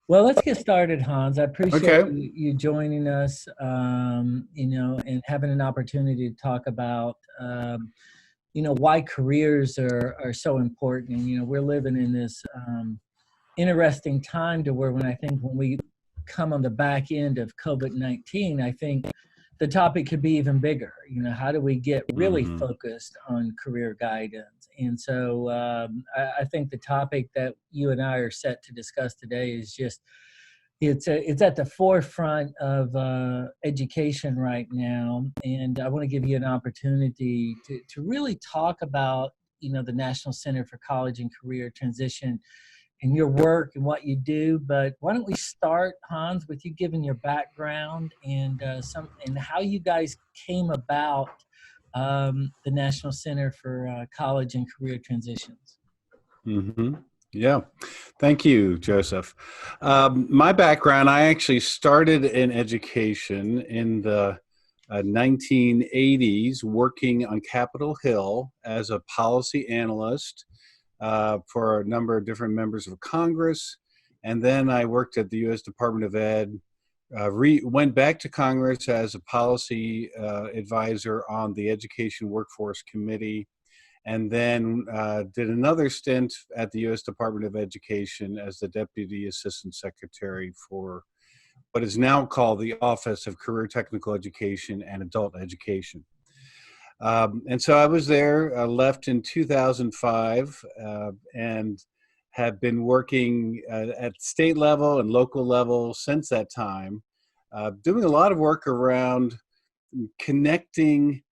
Well, let's get started, Hans. I appreciate Okay. you joining us, and having an opportunity to talk about, why careers are so important. And, we're living in this interesting time to where when we come on the back end of COVID-19, I think the topic could be even bigger. How do we get really Hmm. focused on career guidance? And so I think the topic that you and I are set to discuss today is just it's at the forefront of education right now, and I want to give you an opportunity to really talk about the National Center for College and Career Transition and your work and what you do. But why don't we start, Hans, with you giving your background and how you guys came about the National Center for College and Career Transitions. Hmm. Yeah. Thank you, Joseph. My background, I actually started in education in the 1980s, working on Capitol Hill as a policy analyst for a number of different members of Congress. And then I worked at the U.S. Department of Ed, went back to Congress as a policy advisor on the Education Workforce Committee, and then did another stint at the U.S. Department of Education as the Deputy Assistant Secretary for what is now called the Office of Career Technical Education and Adult Education. And so I was there, left in 2005, and have been working at state level and local level since that time, doing a lot of work around connecting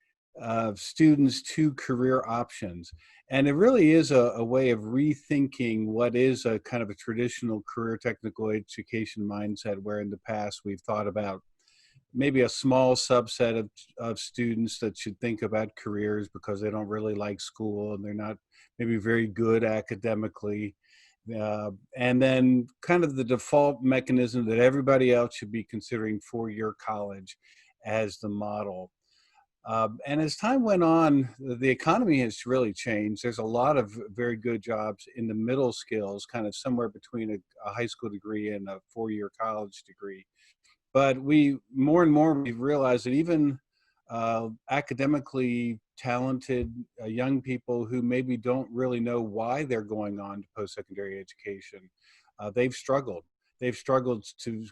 students to career options. And it really is a way of rethinking what is a kind of a traditional career technical education mindset, where in the past we've thought about maybe a small subset of students that should think about careers because they don't really like school and they're not maybe very good academically. And then kind of the default mechanism that everybody else should be considering four-year college as the model. And as time went on, the economy has really changed. There's a lot of very good jobs in the middle skills, kind of somewhere between a high school degree and a four-year college degree. But we more and more we've realized that even academically talented young people who maybe don't really know why they're going on to post-secondary education, they've struggled. They've struggled to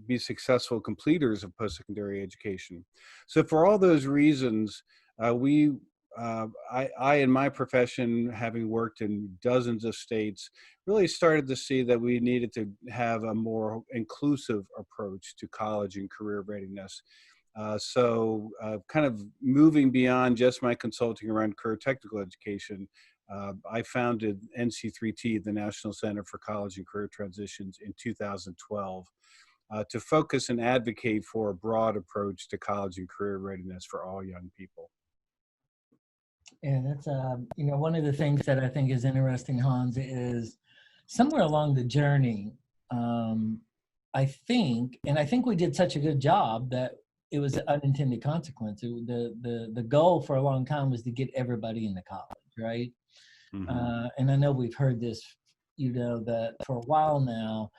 be successful completers of post-secondary education. So for all those reasons, I, in my profession, having worked in dozens of states, really started to see that we needed to have a more inclusive approach to college and career readiness. Kind of moving beyond just my consulting around career technical education, I founded NC3T, the National Center for College and Career Transitions, in 2012 to focus and advocate for a broad approach to college and career readiness for all young people. And that's one of the things that I think is interesting, Hans, is somewhere along the journey, I think we did such a good job that it was an unintended consequence. The goal for a long time was to get everybody into college, right? Mm-hmm. And I know we've heard this, that for a while now.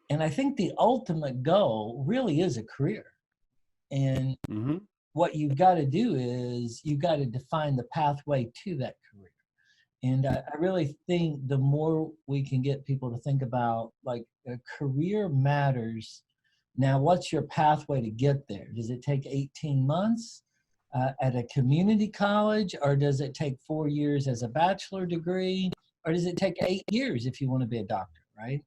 And I think the ultimate goal really is a career. And Mm-hmm. what you've got to do is you've got to define the pathway to that career. And I really think the more we can get people to think about, like, a career matters. Now, what's your pathway to get there? Does it take 18 months at a community college, or does it take 4 years as a bachelor degree, or does it take 8 years if you want to be a doctor, right?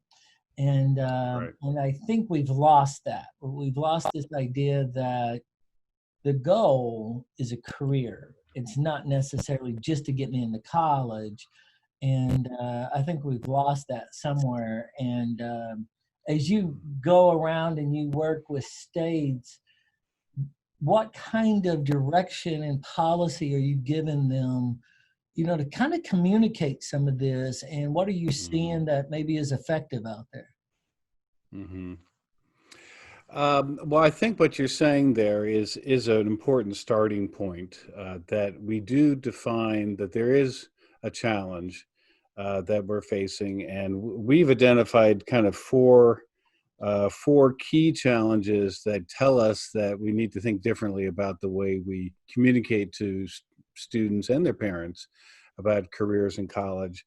Right. And I think we've lost that. We've lost this idea that the goal is a career. It's not necessarily just to get me into college. And I think we've lost that somewhere. And as you go around and you work with states, what kind of direction and policy are you giving them, to kind of communicate some of this? And what are you Mm-hmm. seeing that maybe is effective out there? Mm-hmm. Well, I think what you're saying there is an important starting point, that we do define that there is a challenge that we're facing, and we've identified kind of four four key challenges that tell us that we need to think differently about the way we communicate to students and their parents about careers in college.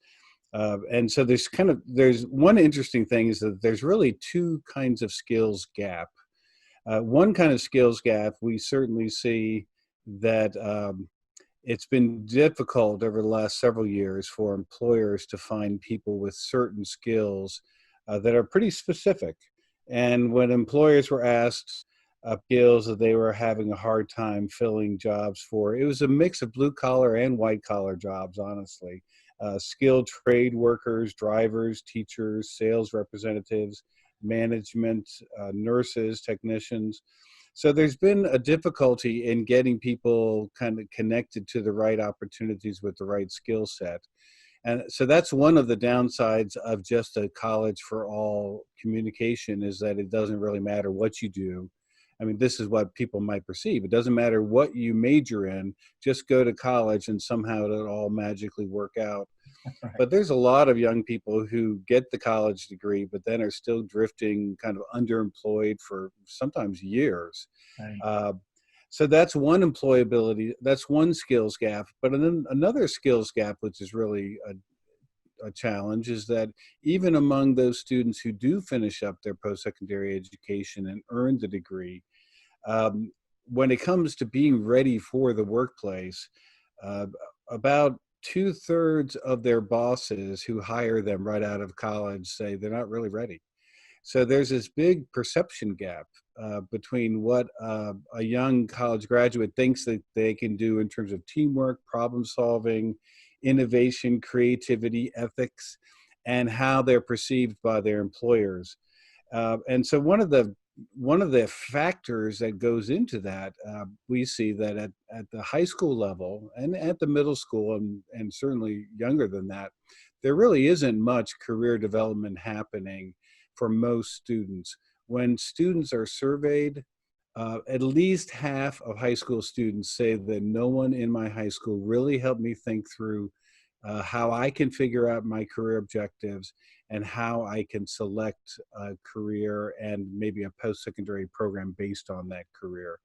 And so there's one interesting thing is that there's really two kinds of skills gap. One kind of skills gap we certainly see that it's been difficult over the last several years for employers to find people with certain skills that are pretty specific. And when employers were asked skills that they were having a hard time filling jobs for, it was a mix of blue collar and white collar jobs, honestly. Skilled trade workers, drivers, teachers, sales representatives, management, nurses, technicians. So there's been a difficulty in getting people kind of connected to the right opportunities with the right skill set. And so that's one of the downsides of just a college for all communication, is that it doesn't really matter what you do. I mean, this is what people might perceive. It doesn't matter what you major in, just go to college and somehow it'll all magically work out. Right. But there's a lot of young people who get the college degree, but then are still drifting kind of underemployed for sometimes years. Right. Uh, so that's one employability, that's one skills gap. But then another skills gap, which is really a challenge, is that even among those students who do finish up their post-secondary education and earn the degree, when it comes to being ready for the workplace, about 2/3 of their bosses who hire them right out of college say they're not really ready. So there's this big perception gap between what a young college graduate thinks that they can do in terms of teamwork, problem solving, innovation, creativity, ethics, and how they're perceived by their employers. And so one of the factors that goes into that, we see that at the high school level and at the middle school and certainly younger than that, there really isn't much career development happening for most students. When students are surveyed, at least half of high school students say that no one in my high school really helped me think through how I can figure out my career objectives and how I can select a career and maybe a post-secondary program based on that career.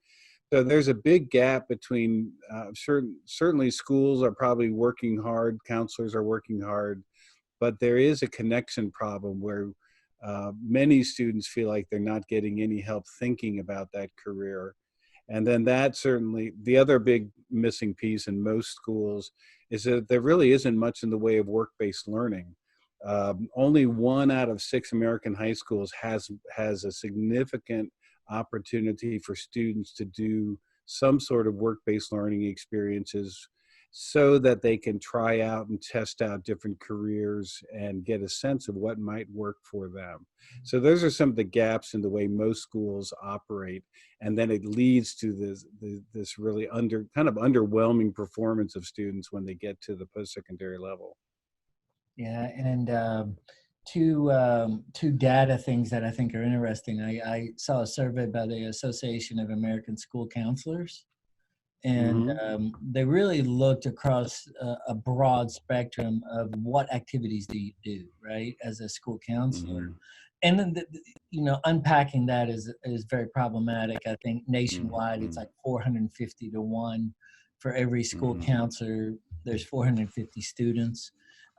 So there's a big gap between certainly schools are probably working hard, counselors are working hard, but there is a connection problem where many students feel like they're not getting any help thinking about that career. And then that certainly, the other big missing piece in most schools is that there really isn't much in the way of work-based learning. Only 1 out of 6 American high schools has a significant opportunity for students to do some sort of work-based learning experiences so that they can try out and test out different careers and get a sense of what might work for them. So those are some of the gaps in the way most schools operate. And then it leads to this really kind of underwhelming performance of students when they get to the post-secondary level. Yeah, and two data things that I think are interesting. I saw a survey by the Association of American School Counselors, and Mm-hmm. they really looked across a broad spectrum of what activities do you do, right, as a school counselor. Mm-hmm. And then, unpacking that is very problematic. I think nationwide, it's Mm-hmm. like 450 to 1 for every school Mm-hmm. counselor. There's 450 students.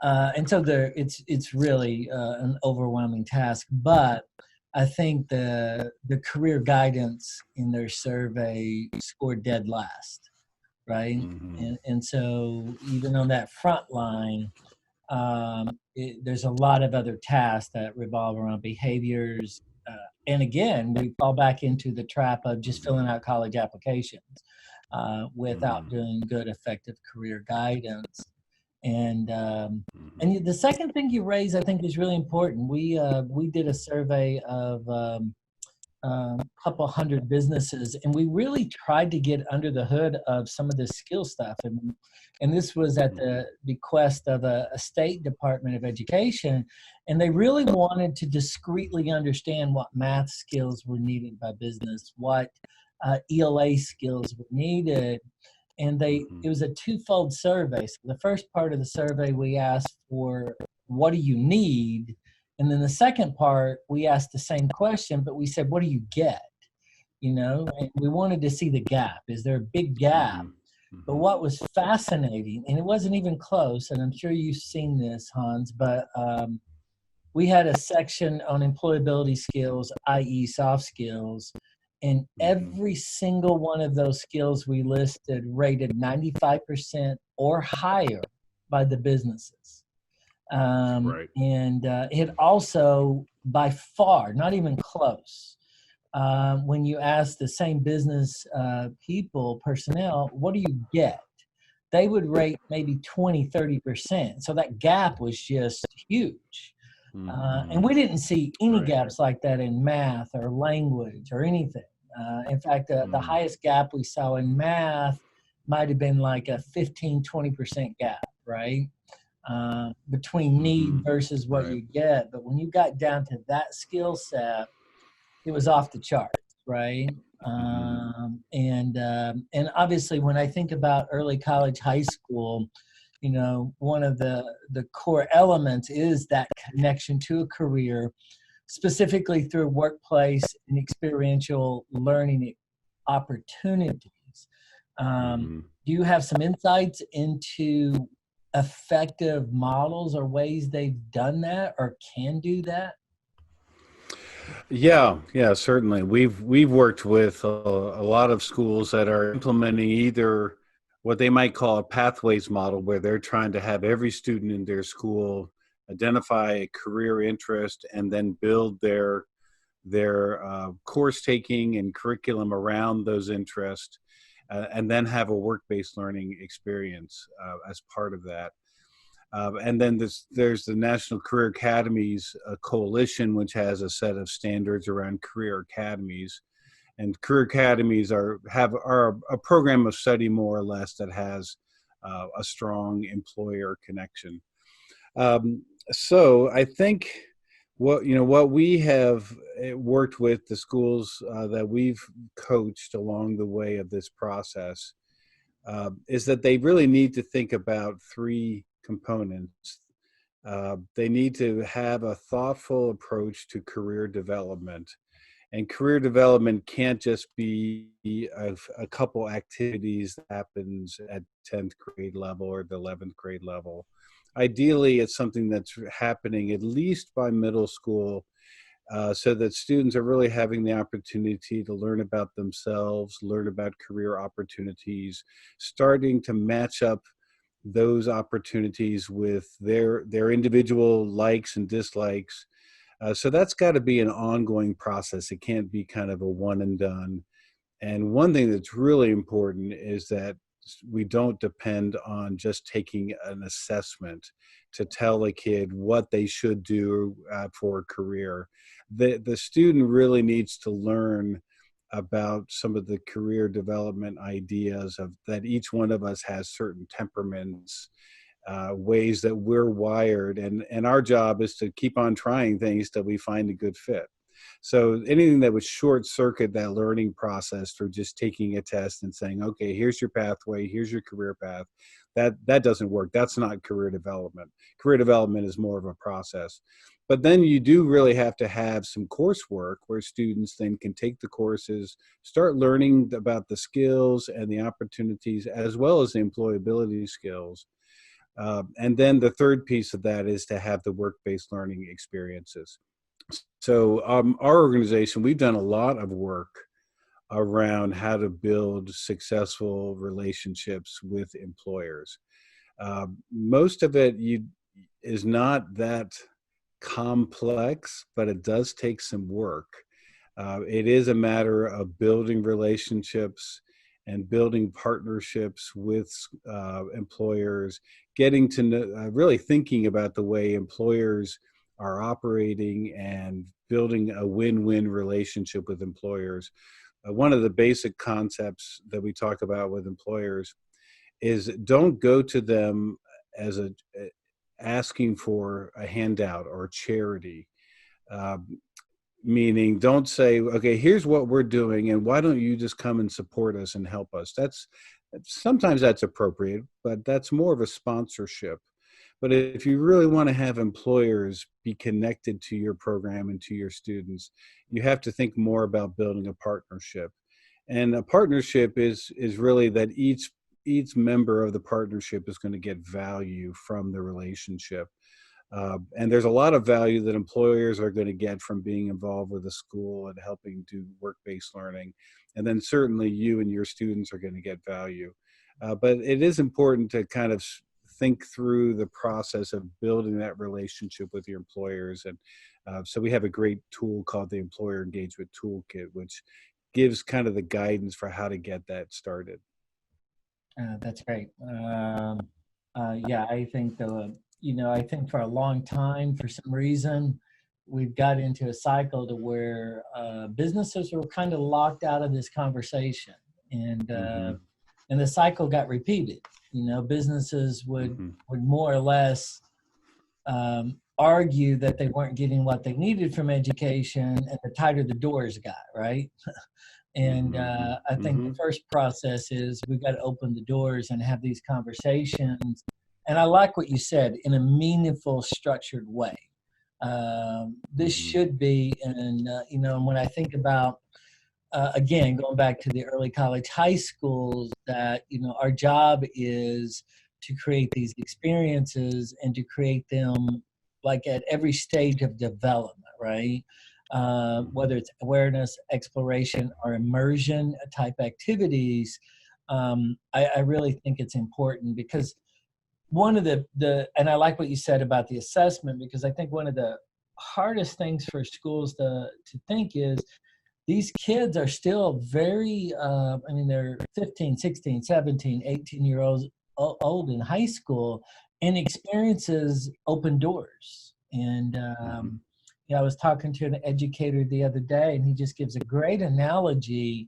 And so it's really an overwhelming task. But I think the career guidance in their survey scored dead last, right? Mm-hmm. And so even on that front line, there's a lot of other tasks that revolve around behaviors. And again, we fall back into the trap of just filling out college applications without Mm-hmm. doing good, effective career guidance. And Mm-hmm. the second thing you raise, I think, is really important. We did a survey of a couple hundred businesses, and we really tried to get under the hood of some of the skill stuff. And this was at the bequest of a state Department of Education, and they really wanted to discreetly understand what math skills were needed by business, what ELA skills were needed. And Mm-hmm. it was a twofold survey. So the first part of the survey, we asked for what do you need? And then the second part, we asked the same question, but we said, what do you get? You know, and we wanted to see the gap. Is there a big gap? But what was fascinating, and it wasn't even close, and I'm sure you've seen this, Hans, but we had a section on employability skills, i.e. soft skills, and every single one of those skills we listed rated 95% or higher by the businesses. Right. And it also, by far, not even close, when you ask the same business personnel, what do you get? They would rate maybe 20, 30%. So that gap was just huge. And we didn't see any Right. gaps like that in math or language or anything. In fact, the highest gap we saw in math might have been like a 15, 20% gap, right? Between need versus what Right. you get. But when you got down to that skill set, it was off the charts, right? And obviously, when I think about early college, high school, you know, one of the core elements is that connection to a career, specifically through workplace and experiential learning opportunities. Do you have some insights into effective models or ways they've done that or can do that? Yeah, certainly. We've worked with a lot of schools that are implementing either what they might call a pathways model, where they're trying to have every student in their school identify a career interest and then build their course taking and curriculum around those interests, and then have a work-based learning experience as part of that. And then there's the National Career Academies Coalition, which has a set of standards around career academies. And career academies are a program of study, more or less, that has a strong employer connection. So I think what we have worked with the schools that we've coached along the way of this process is that they really need to think about three components. They need to have a thoughtful approach to career development. And career development can't just be a couple activities that happens at 10th grade level or the 11th grade level. Ideally, it's something that's happening at least by middle school, so that students are really having the opportunity to learn about themselves, learn about career opportunities, starting to match up those opportunities with their individual likes and dislikes. So that's got to be an ongoing process. It can't be kind of a one and done. And one thing that's really important is that we don't depend on just taking an assessment to tell a kid what they should do for a career. The student really needs to learn about some of the career development ideas of that each one of us has certain temperaments, ways that we're wired, and our job is to keep on trying things till we find a good fit. So anything that would short circuit that learning process through just taking a test and saying, okay, here's your pathway, here's your career path, that doesn't work. That's not career development. Career development is more of a process. But then you do really have to have some coursework where students then can take the courses, start learning about the skills and the opportunities, as well as the employability skills. And then the third piece of that is to have the work-based learning experiences. So our organization, we've done a lot of work around how to build successful relationships with employers. Most of it is not that complex, but it does take some work. It is a matter of building relationships and building partnerships with employers, getting to know, really thinking about the way employers are operating and building a win-win relationship with employers. One of the basic concepts that we talk about with employers is don't go to them as asking for a handout or charity. Meaning, don't say, okay, here's what we're doing, and why don't you just come and support us and help us? Sometimes that's appropriate, but that's more of a sponsorship. But if you really want to have employers be connected to your program and to your students, you have to think more about building a partnership. And a partnership is really that each member of the partnership is going to get value from the relationship. And there's a lot of value that employers are going to get from being involved with a school and helping do work-based learning. And then certainly you and your students are going to get value. But it is important to kind of think through the process of building that relationship with your employers. And so we have a great tool called the Employer Engagement Toolkit, which gives kind of the guidance for how to get that started. That's great. Yeah, I think I think for a long time, for some reason, we've got into a cycle to where businesses were kind of locked out of this conversation, Mm-hmm. and the cycle got repeated. Businesses Mm-hmm. would more or less argue that they weren't getting what they needed from education, and the tighter the doors got, right? And Mm-hmm. I think the Mm-hmm. first process is we've got to open the doors and have these conversations. And I like what you said, in a meaningful, structured way. This Mm-hmm. should be, and when I think about, again, going back to the early college, high schools, that our job is to create these experiences and to create them like at every stage of development, right? Whether it's awareness, exploration, or immersion type activities. I really think it's important, because one of the and I like what you said about the assessment, because I think one of the hardest things for schools to think is these kids are still very I mean, they're 15, 16, 17, 18 year olds old in high school, and experiences open doors. And Mm-hmm. I was talking to an educator the other day, and he just gives a great analogy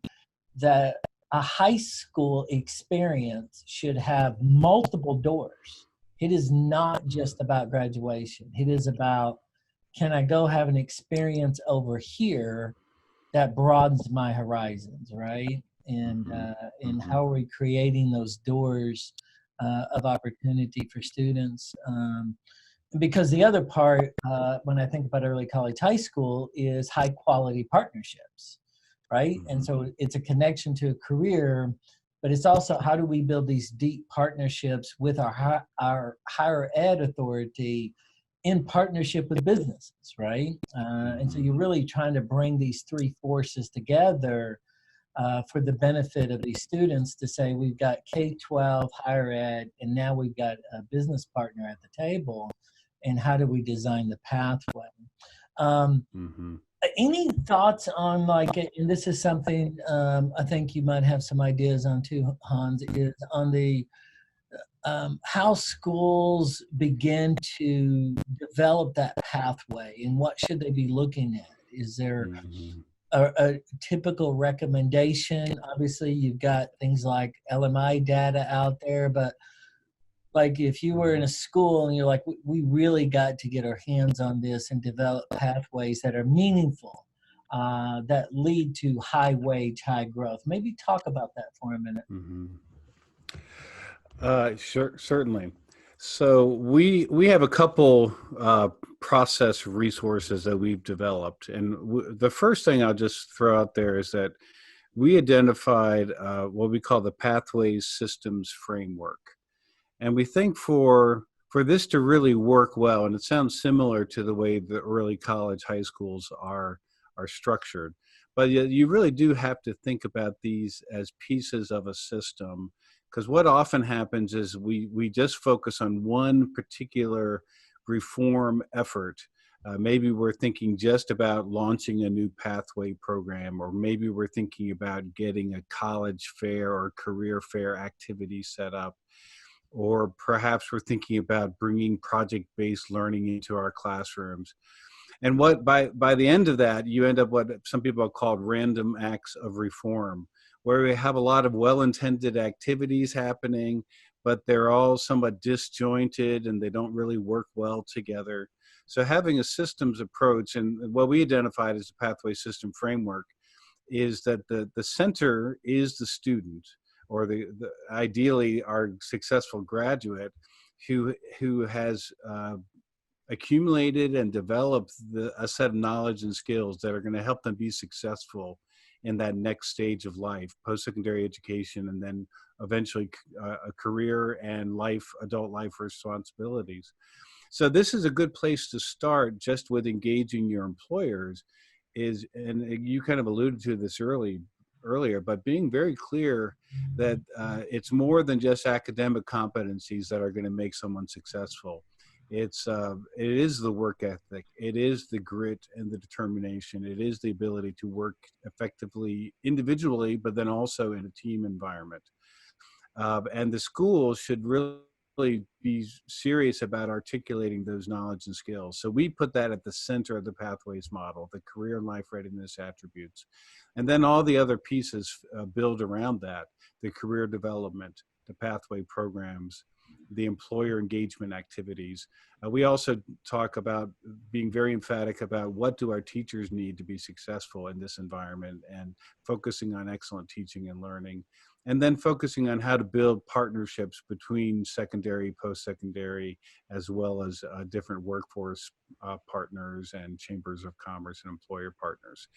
that a high school experience should have multiple doors. It is not just about graduation. It is about, can I go have an experience over here that broadens my horizons, right? Mm-hmm. And Mm-hmm. how are we creating those doors of opportunity for students? Because the other part, when I think about early college, high school, is high quality partnerships, right? And Mm-hmm. so it's a connection to a career, but it's also, how do we build these deep partnerships with our higher ed authority in partnership with businesses, right? And so Mm-hmm. you're really trying to bring these three forces together for the benefit of these students, to say we've got K-12, higher ed, and now we've got a business partner at the table, and how do we design the pathway? Um, Mm-hmm. any thoughts on, like, and this is something I think you might have some ideas on too, Hans, is on the how schools begin to develop that pathway, and what should they be looking at? Is there Mm-hmm. a typical recommendation? Obviously, you've got things like LMI data out there, but like, if you were in a school and you're like, we really got to get our hands on this and develop pathways that are meaningful, that lead to high wage, high growth. Maybe talk about that for a minute. Mm-hmm. Sure, certainly. So we have a couple process resources that we've developed, and the first thing I'll just throw out there is that we identified what we call the Pathways Systems Framework, and we think for this to really work well, and it sounds similar to the way the early college high schools are structured, but you really do have to think about these as pieces of a system, because what often happens is we just focus on one particular reform effort. Maybe we're thinking just about launching a new pathway program, or maybe we're thinking about getting a college fair or career fair activity set up, or perhaps we're thinking about bringing project-based learning into our classrooms. And what by the end of that, you end up what some people have called random acts of reform, where we have a lot of well-intended activities happening, but they're all somewhat disjointed and they don't really work well together. So having a systems approach, and what we identified as the pathway system framework, is that the center is the student, or the ideally our successful graduate, who has accumulated and developed a set of knowledge and skills that are going to help them be successful in that next stage of life, post-secondary education, and then eventually a career and adult life responsibilities. So this is a good place to start, just with engaging your employers, and you kind of alluded to this earlier, but being very clear that it's more than just academic competencies that are going to make someone successful. It is the work ethic, it is the grit and the determination, it is the ability to work effectively individually, but then also in a team environment. And the schools should really be serious about articulating those knowledge and skills. So we put that at the center of the pathways model, the career and life readiness attributes. And then all the other pieces build around that, the career development, the pathway programs, the employer engagement activities. We also talk about being very emphatic about what do our teachers need to be successful in this environment, and focusing on excellent teaching and learning. And then focusing on how to build partnerships between secondary, post-secondary, as well as different workforce partners and chambers of commerce and employer partners.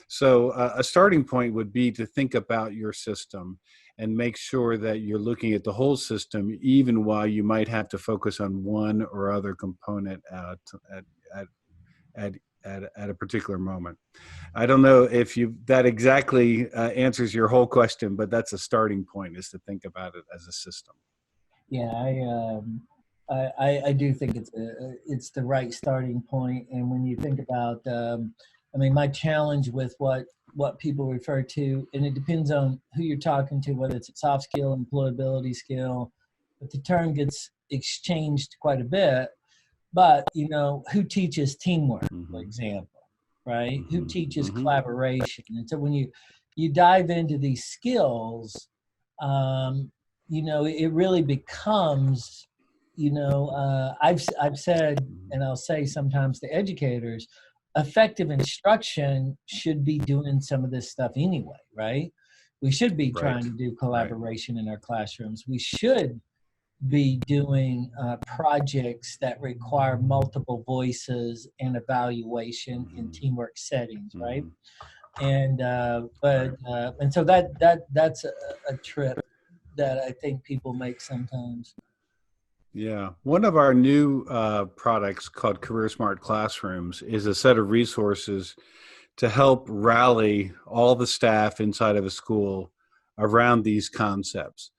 So a starting point would be to think about your system and make sure that you're looking at the whole system, even while you might have to focus on one or other component at a particular moment. I don't know if that exactly answers your whole question, but that's a starting point, is to think about it as a system. Yeah, I do think it's the right starting point. And when you think about, I mean, my challenge with what people refer to, and it depends on who you're talking to, whether it's a soft skill, employability skill, but the term gets exchanged quite a bit. But who teaches teamwork, for Mm-hmm. example, right? Who Mm-hmm. teaches Mm-hmm. collaboration? And so when you dive into these skills, um, it really becomes, I've said, and I'll say sometimes to educators, effective instruction should be doing some of this stuff anyway, right? We should be trying Right. to do Right. collaboration in our classrooms. We should be doing projects that require multiple voices and evaluation in Mm-hmm. teamwork settings, right? Mm-hmm. And Right. and so that's a trip that I think people make sometimes. Yeah. One of our new products, called Career Smart Classrooms, is a set of resources to help rally all the staff inside of a school around these concepts.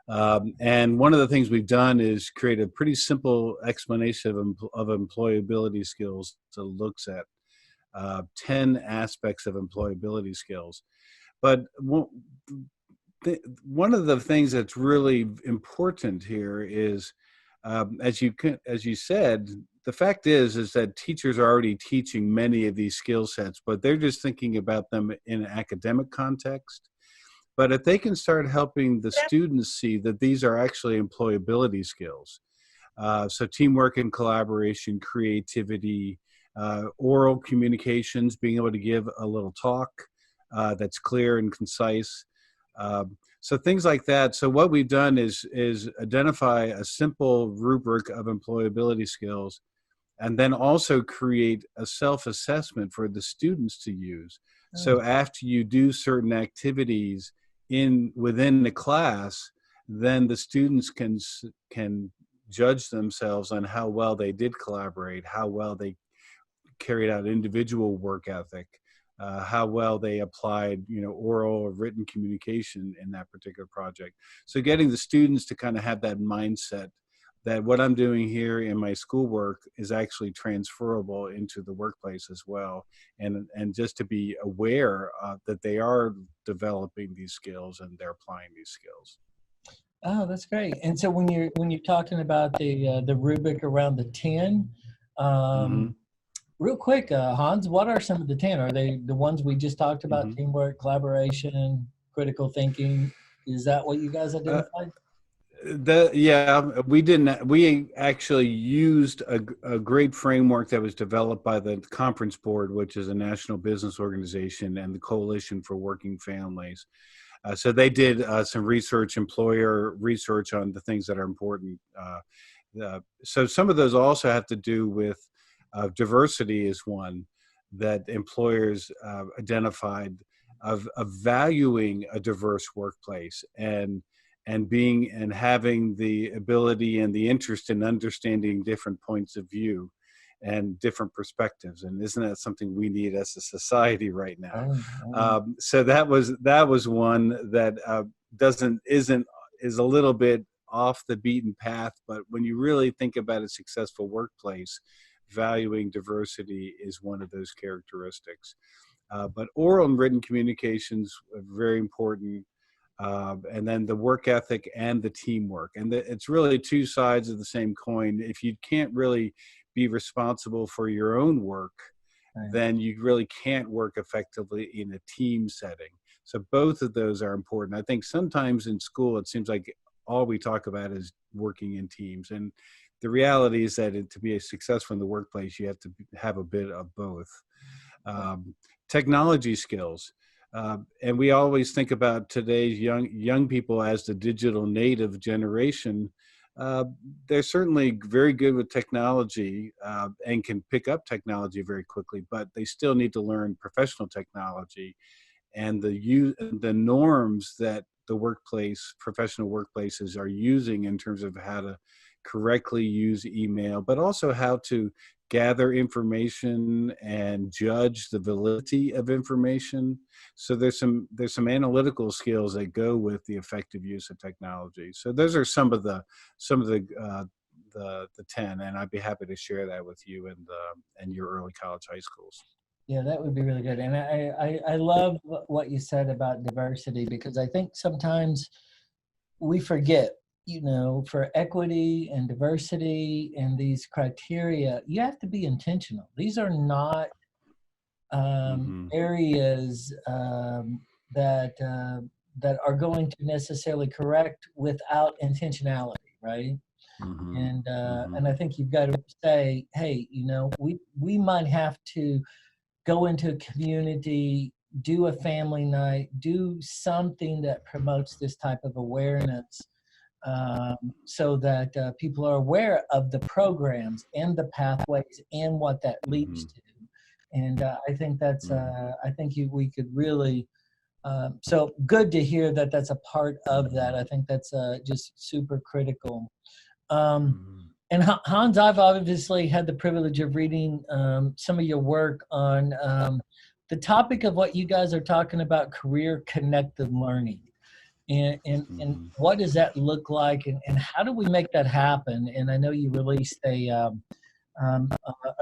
And one of the things we've done is create a pretty simple explanation of employability skills that looks at 10 aspects of employability skills. But one of the things that's really important here is, as you said, the fact is that teachers are already teaching many of these skill sets, but they're just thinking about them in an academic context. But if they can start helping the students see that these are actually employability skills, so teamwork and collaboration, creativity, oral communications, being able to give a little talk that's clear and concise. So things like that. So what we've done is identify a simple rubric of employability skills, and then also create a self-assessment for the students to use. Oh, So after you do certain activities within the class, then the students can judge themselves on how well they did collaborate, how well they carried out individual work ethic, how well they applied, oral or written communication in that particular project. So getting the students to kind of have that mindset that what I'm doing here in my schoolwork is actually transferable into the workplace as well, and just to be aware that they are developing these skills and they're applying these skills. oh, that's great. And so when you're talking about the rubric around the 10, Mm-hmm. um, real quick, Hans, what are some of the 10? Are they the ones we just talked about? Mm-hmm. Teamwork, collaboration, critical thinking. Is that what you guys Uh, identified? Yeah, we didn't. We actually used a great framework that was developed by the Conference Board, which is a national business organization, and the Coalition for Working Families. So they did some research, employer research, on the things that are important. So some of those also have to do with diversity is one that employers identified of valuing a diverse workplace and having the ability and the interest in understanding different points of view and different perspectives. And isn't that something we need as a society right now? Oh, oh, So that was one that doesn't isn't is a little bit off the beaten path. But when you really think about a successful workplace, valuing diversity is one of those characteristics. But oral and written communications are very important. And then the work ethic and the teamwork. And it's really two sides of the same coin. If you can't really be responsible for your own work, right. then you really can't work effectively in a team setting. So both of those are important. I think sometimes in school, it seems like all we talk about is working in teams. And the reality is that to be successful in the workplace, you have to have a bit of both. um, Technology skills. And we always think about today's young people as the digital native generation. Uh, they're certainly very good with technology and can pick up technology very quickly, but they still need to learn professional technology and the norms that the professional workplaces are using in terms of how to correctly use email, but also how to gather information and judge the validity of information. So there's some analytical skills that go with the effective use of technology. So those are some of the 10, and I'd be happy to share that with you and your early college high schools. Yeah, that would be really good. And I love what you said about diversity, because I think sometimes we forget, for equity and diversity and these criteria, you have to be intentional. These are not Hmm. areas that are going to necessarily correct without intentionality, right? Hmm. And Hmm. I think you've got to say, hey, we might have to go into a community, do a family night, do something that promotes this type of awareness, so that people are aware of the programs and the pathways and what that leads Hmm. to. And I think Hmm. I think we could really, so good to hear that that's a part of that. I think that's just super critical. Um, Hmm. and Hans, I've obviously had the privilege of reading some of your work on the topic of what you guys are talking about, career connected learning. And Hmm. what does that look like, and how do we make that happen? And I know you released a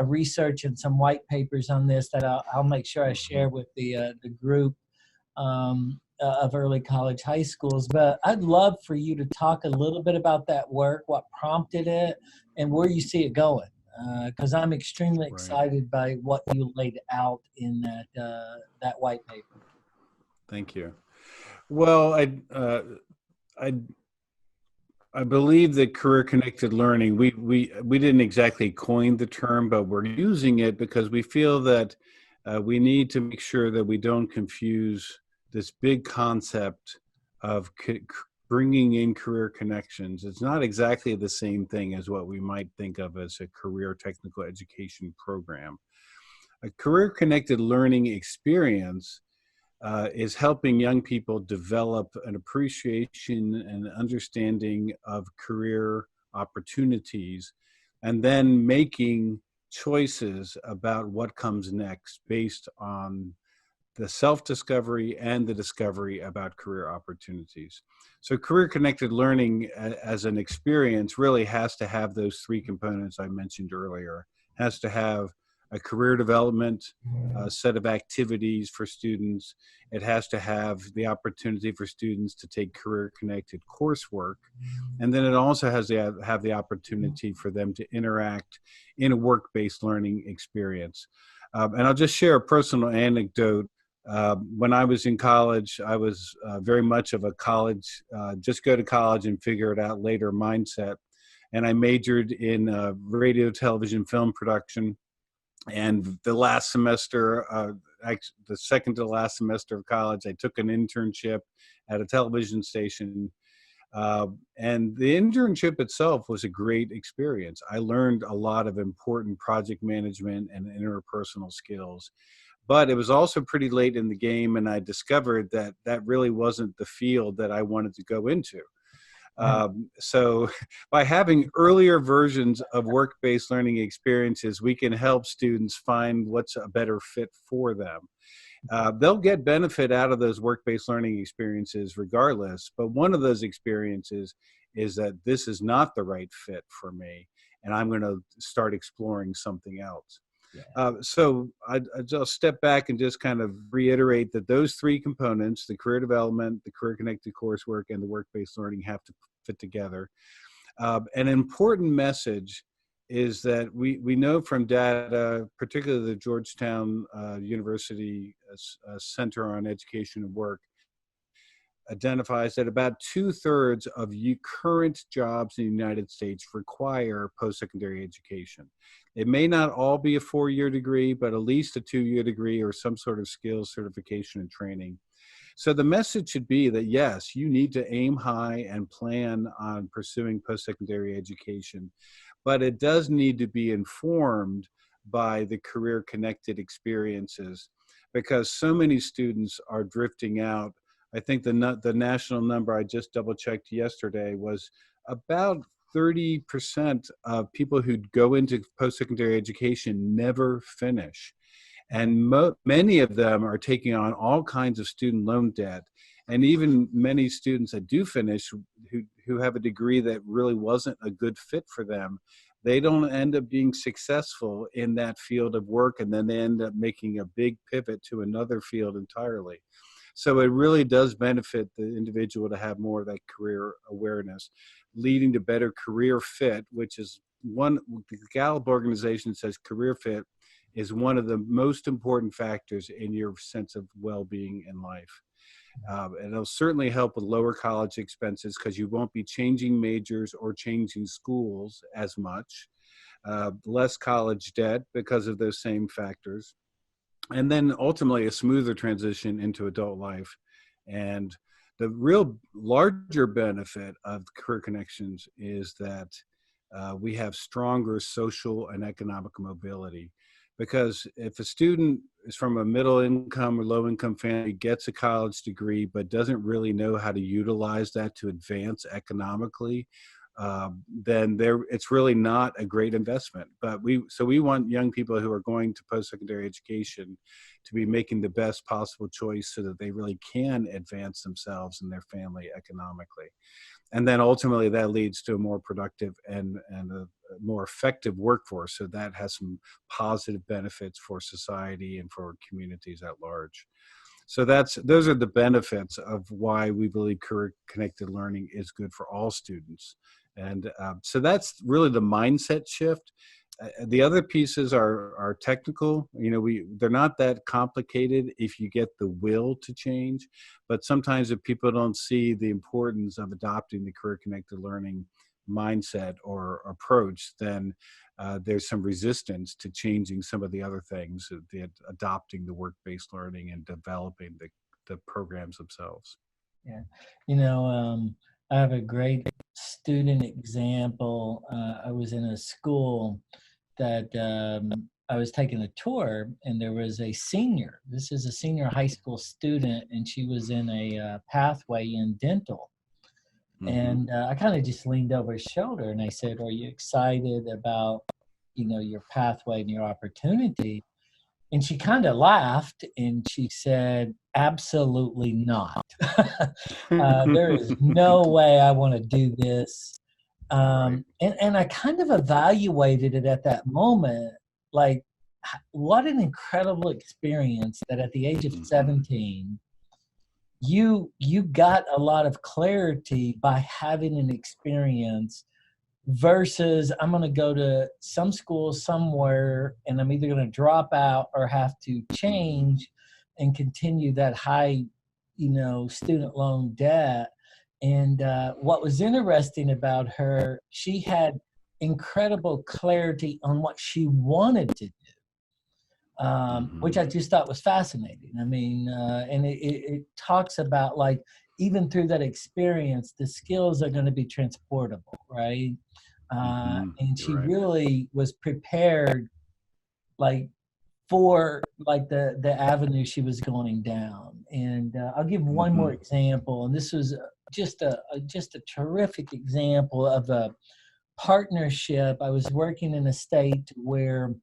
research and some white papers on this that I'll make sure I share Hmm. with the group of early college high schools. But I'd love for you to talk a little bit about that work, what prompted it, and where you see it going. Because I'm extremely Right. excited by what you laid out in that white paper. Thank you. Well, I I believe that career connected learning, we didn't exactly coin the term, but we're using it because we feel that we need to make sure that we don't confuse this big concept of bringing in career connections. It's not exactly the same thing as what we might think of as a career technical education program. A career connected learning experience is helping young people develop an appreciation and understanding of career opportunities, and then making choices about what comes next based on the self-discovery and the discovery about career opportunities. So career connected learning as an experience really has to have those three components I mentioned earlier. Has to have a career development set of activities for students. It has to have the opportunity for students to take career connected coursework. And then it also has to have the opportunity for them to interact in a work-based learning experience. And I'll just share a personal anecdote. When I was in college, I was very much of a just go to college and figure it out later mindset. And I majored in radio, television, film production. And the last semester, the second to last semester of college, I took an internship at a television station And the internship itself was a great experience. I learned a lot of important project management and interpersonal skills. But it was also pretty late in the game, and I discovered that that really wasn't the field that I wanted to go into. Right. So by having earlier versions of work-based learning experiences, we can help students find what's a better fit for them. They'll get benefit out of those work-based learning experiences regardless, but one of those experiences is that this is not the right fit for me, and I'm going to start exploring something else. Yeah. I just step back and just kind of reiterate that those three components, the career development, the career connected coursework, and the work-based learning have to fit together. An important message is that we know from data, particularly the Georgetown University Center on Education and Work, identifies that about 2/3 of current jobs in the United States require post-secondary education. It may not all be a 4-year degree, but at least a 2-year degree or some sort of skills certification and training. So the message should be that yes, you need to aim high and plan on pursuing post-secondary education, but it does need to be informed by the career connected experiences because so many students are drifting out. I think the national number I just double checked yesterday was about 30% of people who go into post-secondary education never finish. And many of them are taking on all kinds of student loan debt. And even many students that do finish who have a degree that really wasn't a good fit for them, they don't end up being successful in that field of work. And then they end up making a big pivot to another field entirely. So it really does benefit the individual to have more of that career awareness, leading to better career fit, which is the Gallup organization says career fit is one of the most important factors in your sense of well-being in life. And it'll certainly help with lower college expenses because you won't be changing majors or changing schools as much. Less college debt because of those same factors. And then ultimately a smoother transition into adult life. And the real larger benefit of career connections is that we have stronger social and economic mobility. Because if a student is from a middle income or low income family, gets a college degree, but doesn't really know how to utilize that to advance economically, then it's really not a great investment. But we want young people who are going to post-secondary education to be making the best possible choice so that they really can advance themselves and their family economically. And then ultimately that leads to a more productive and a more effective workforce. So that has some positive benefits for society and for communities at large. So those are the benefits of why we believe career connected learning is good for all students. And so that's really the mindset shift. The other pieces are technical. They're not that complicated if you get the will to change. But sometimes if people don't see the importance of adopting the career connected learning mindset or approach, then there's some resistance to changing some of the other things, adopting the work-based learning and developing the programs themselves. Yeah. I have a great student example. I was in a school that I was taking a tour, and there was a senior. This is a senior high school student, and she was in a pathway in dental. Mm-hmm. And I kind of just leaned over his shoulder and I said, "Are you excited about, your pathway and your opportunity?" And she kind of laughed and she said, "Absolutely not. There is no way I want to do this." Right. And I kind of evaluated it at that moment, like, what an incredible experience that at the age of Mm-hmm. 17, you got a lot of clarity by having an experience versus I'm going to go to some school somewhere and I'm either going to drop out or have to change and continue that high, student loan debt. And what was interesting about her, she had incredible clarity on what she wanted to do. which I just thought was fascinating. I mean, and it talks about like, even through that experience, the skills are going to be transportable, right? And You're she right. really was prepared, like, for like the avenue she was going down. And I'll give one more example, and this was just a terrific example of a partnership. I was working in a state where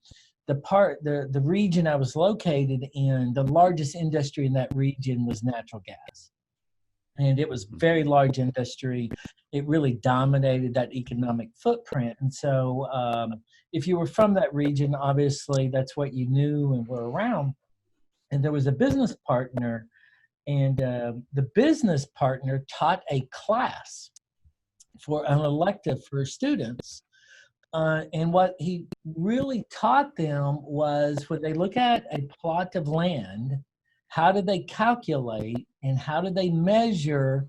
the region I was located in, the largest industry in that region was natural gas. And it was very large industry. It really dominated that economic footprint. And so if you were from that region, obviously that's what you knew and were around. And there was a business partner, and the business partner taught a class for an elective for students. And what he really taught them was, when they look at a plot of land, how do they calculate and how do they measure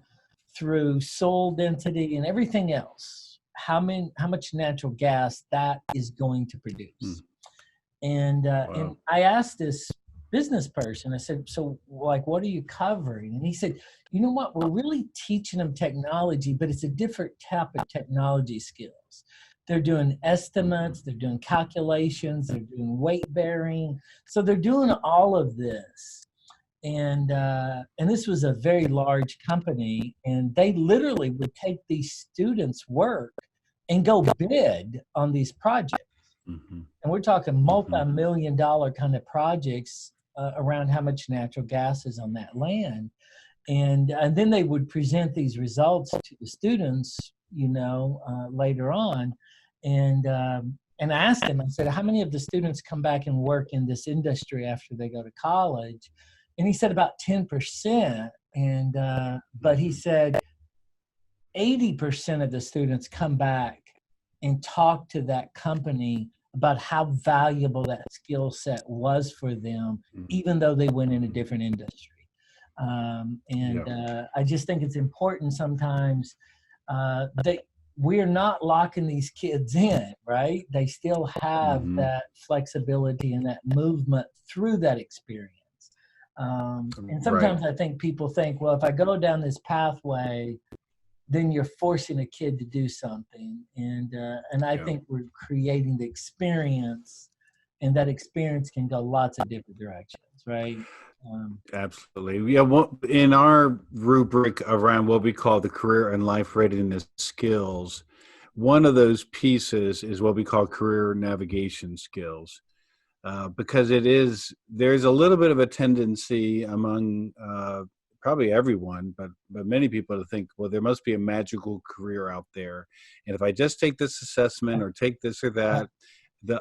through soil density and everything else, how much natural gas that is going to produce. And I asked this business person, I said, so like, what are you covering? And he said, you know what, we're really teaching them technology, but it's a different type of technology skills. They're doing estimates, they're doing calculations, they're doing weight bearing. So they're doing all of this. And this was a very large company, and they literally would take these students' work and go bid on these projects. And we're talking multi-million-dollar kind of projects around how much natural gas is on that land. And then they would present these results to the students, later on. And I asked him, I said, how many of the students come back and work in this industry after they go to college? And he said about 10%. And but he said 80% of the students come back and talk to that company about how valuable that skill set was for them, even though they went in a different industry. I just think it's important sometimes that we're not locking these kids in, right? They still have that flexibility and that movement through that experience. And sometimes I think people think, well, if I go down this pathway, then you're forcing a kid to do something. And I think we're creating the experience, and that experience can go lots of different directions, right? Absolutely. Yeah. Well, in our rubric around what we call the career and life readiness skills, one of those pieces is what we call career navigation skills. Because there's a little bit of a tendency among probably everyone, but many people to think, well, there must be a magical career out there. And if I just take this assessment or take this or that,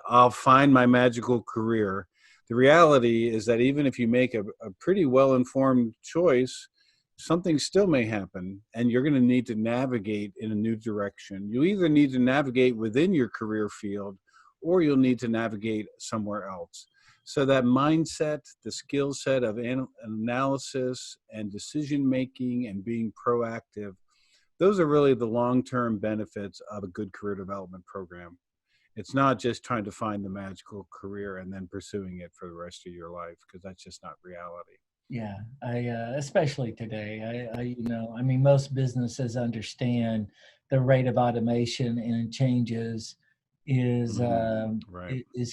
I'll find my magical career. The reality is that even if you make a pretty well-informed choice, something still may happen, and you're going to need to navigate in a new direction. You either need to navigate within your career field, or you'll need to navigate somewhere else. So that mindset, the skill set of analysis and decision-making and being proactive, those are really the long-term benefits of a good career development program. It's not just trying to find the magical career and then pursuing it for the rest of your life, because that's just not reality. Yeah, especially today, I mean, most businesses understand the rate of automation and changes is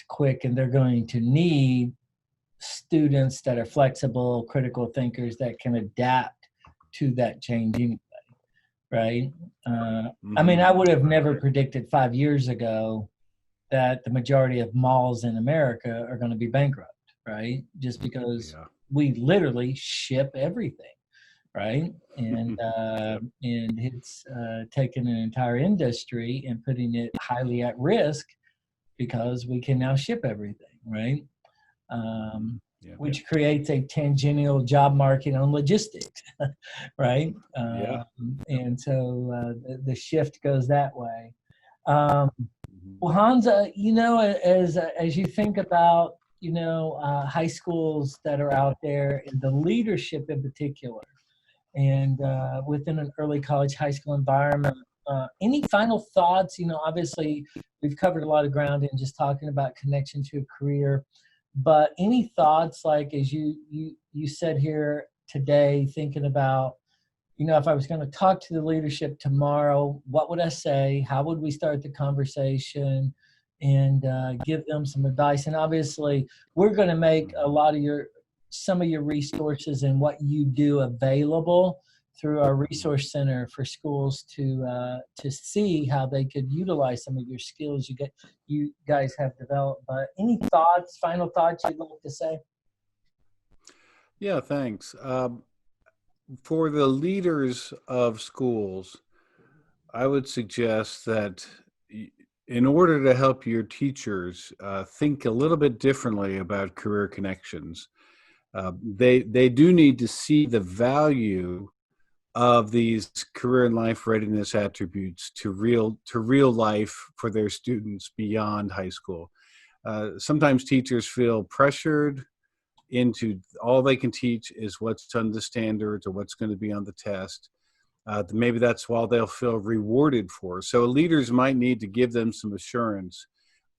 quick, and they're going to need students that are flexible, critical thinkers that can adapt to that change anyway, right? I mean, I would have never predicted 5 years ago that the majority of malls in America are going to be bankrupt, right? Just because we literally ship everything, right? And and it's taken an entire industry and putting it highly at risk because we can now ship everything, right? Which creates a tangential job market on logistics, right? And so the shift goes that way. Well, Hans, as you think about, high schools that are out there and the leadership in particular, and within an early college, high school environment, any final thoughts? Obviously, we've covered a lot of ground in just talking about connection to a career. But any thoughts, like as you said here today, thinking about, if I was going to talk to the leadership tomorrow, what would I say? How would we start the conversation, and give them some advice? And obviously, we're going to make some of your resources and what you do available through our resource center for schools to see how they could utilize some of your skills you guys have developed. But any thoughts, final thoughts you'd like to say? Yeah, thanks. For the leaders of schools, I would suggest that in order to help your teachers think a little bit differently about career connections, they do need to see the value of these career and life readiness attributes to real life for their students beyond high school. Sometimes teachers feel pressured into all they can teach is what's on the standards or what's going to be on the test. Maybe that's why they'll feel rewarded for. So leaders might need to give them some assurance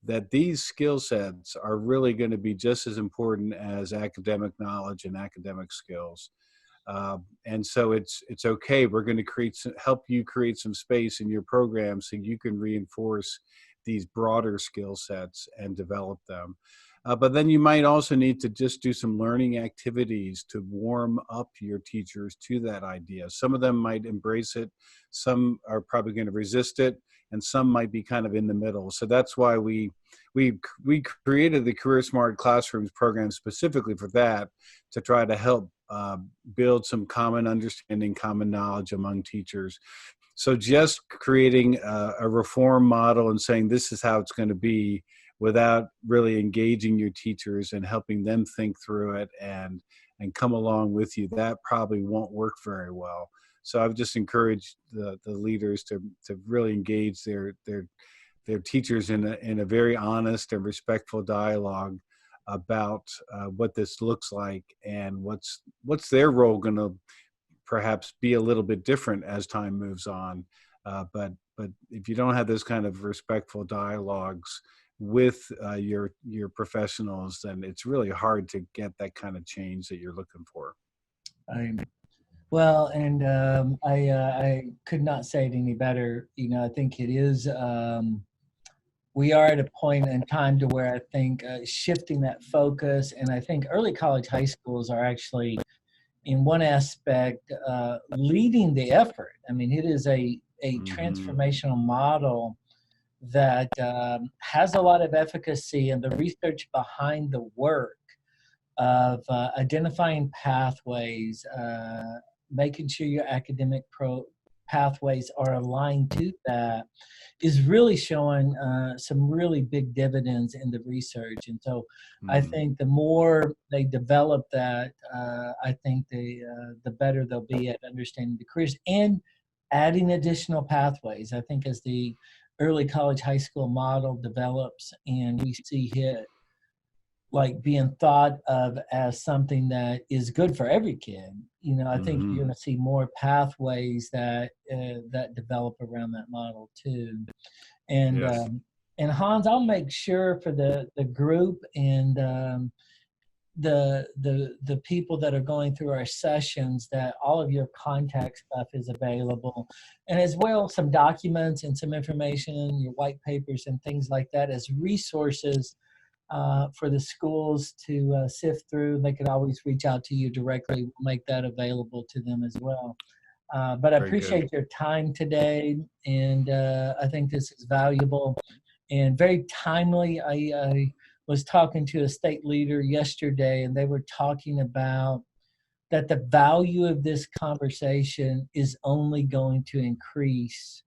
that these skill sets are really going to be just as important as academic knowledge and academic skills. And so it's okay. We're going to help you create some space in your program so you can reinforce these broader skill sets and develop them. But then you might also need to just do some learning activities to warm up your teachers to that idea. Some of them might embrace it, some are probably going to resist it, and some might be kind of in the middle. So that's why we created the Career Smart Classrooms program specifically for that, to try to help build some common understanding, common knowledge among teachers. So just creating a reform model and saying this is how it's going to be, without really engaging your teachers and helping them think through it and come along with you, that probably won't work very well. So I've just encouraged the leaders to really engage their teachers in a very honest and respectful dialogue about what this looks like, and what's their role going to perhaps be a little bit different as time moves on. But if you don't have those kind of respectful dialogues with your professionals, then it's really hard to get that kind of change that you're looking for. I, well, and I could not say it any better. I think it is. We are at a point in time to where I think shifting that focus, and I think early college, high schools are actually, in one aspect, leading the effort. I mean, it is a Mm-hmm. transformational model that has a lot of efficacy, and the research behind the work of identifying pathways, making sure your academic pathways are aligned to that, is really showing some really big dividends in the research. And so I Mm-hmm. think the more they develop that, I think the better they'll be at understanding the careers and adding additional pathways. I think as the early college high school model develops and we see it like being thought of as something that is good for every kid, I think Mm-hmm. you're going to see more pathways that develop around that model too. And Yes. Hans, I'll make sure for the group and the people that are going through our sessions that all of your contact stuff is available, and as well some documents and some information, your white papers and things like that as resources for the schools to sift through. They could always reach out to you directly. We'll make that available to them as well. But I Very good. appreciate your time today, and I think this is valuable and very timely. I was talking to a state leader yesterday, and they were talking about that the value of this conversation is only going to increase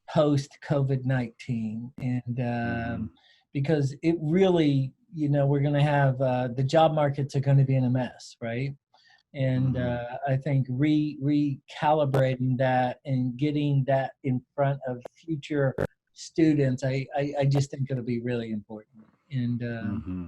post COVID-19, and Mm-hmm. because it really, we're going to have the job markets are going to be in a mess, right? And Mm-hmm. I think recalibrating that and getting that in front of future students, I just think it'll be really important. And Mm-hmm.